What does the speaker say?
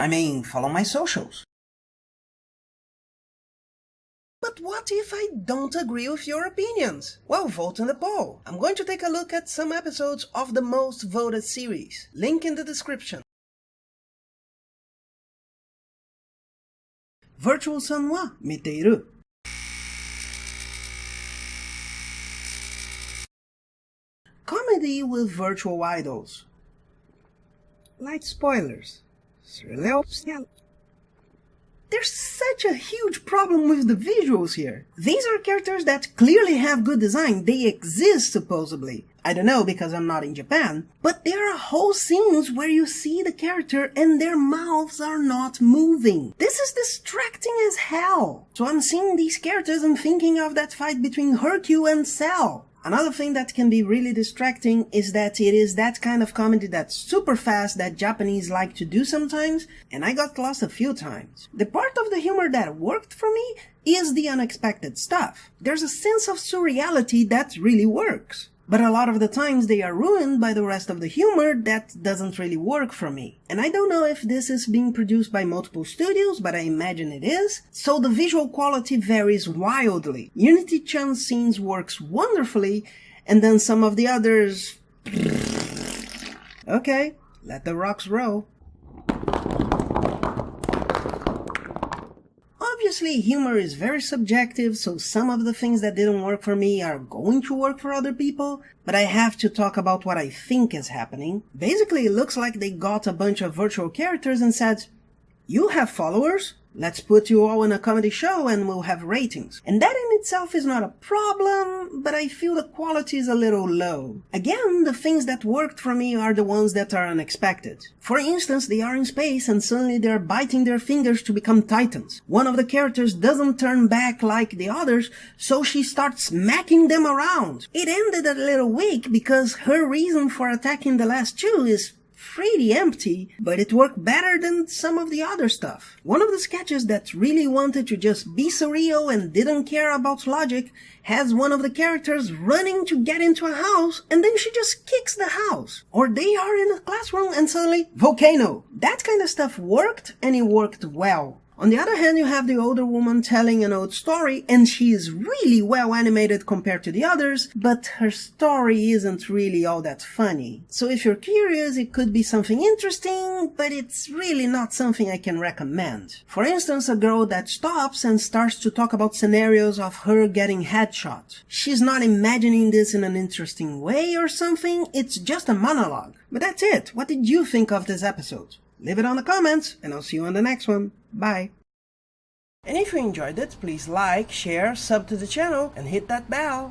I mean, follow my socials. But what if I don't agree with your opinions? Well, vote in the poll. I'm going to take a look at some episodes of the most voted series. Link in the description. Virtual Sanwa, Miteiru. Comedy with virtual idols. Light spoilers. There's such a huge problem with the visuals here. These are characters that clearly have good design. They exist, supposedly. I don't know because I'm not in Japan, but there are whole scenes where you see the character and their mouths are not moving. This is distracting as hell. So I'm seeing these characters and thinking of that fight between Hercule and Cell. Another thing that can be really distracting is that it is that kind of comedy that's super fast that Japanese like to do sometimes, and I got lost a few times. The part of the humor that worked for me is the unexpected stuff. There's a sense of surreality that really works. But a lot of the times they are ruined by the rest of the humor that doesn't really work for me. And I don't know if this is being produced by multiple studios, but I imagine it is. So the visual quality varies wildly. Unity-chan's scenes works wonderfully, and then some of the others... Okay, let the rocks roll. Obviously, humor is very subjective, so some of the things that didn't work for me are going to work for other people, but I have to talk about what I think is happening. Basically, it looks like they got a bunch of virtual characters and said, "You have followers? Let's put you all in a comedy show and we'll have ratings." And that in itself is not a problem, but I feel the quality is a little low. Again, the things that worked for me are the ones that are unexpected. For instance, they are in space and suddenly they're biting their fingers to become titans. One of the characters doesn't turn back like the others, so she starts smacking them around. It ended a little weak because her reason for attacking the last two is pretty empty, but it worked better than some of the other stuff. One of the sketches that really wanted to just be surreal and didn't care about logic has one of the characters running to get into a house and then she just kicks the house. Or they are in a classroom and suddenly, volcano! That kind of stuff worked, and it worked well. On the other hand, you have the older woman telling an old story, and she is really well animated compared to the others, but her story isn't really all that funny. So if you're curious, it could be something interesting, but it's really not something I can recommend. For instance, a girl that stops and starts to talk about scenarios of her getting headshot. She's not imagining this in an interesting way or something, it's just a monologue. But that's it. What did you think of this episode? Leave it on the comments, and I'll see you on the next one. Bye. And if you enjoyed it, please like, share, sub to the channel, and hit that bell.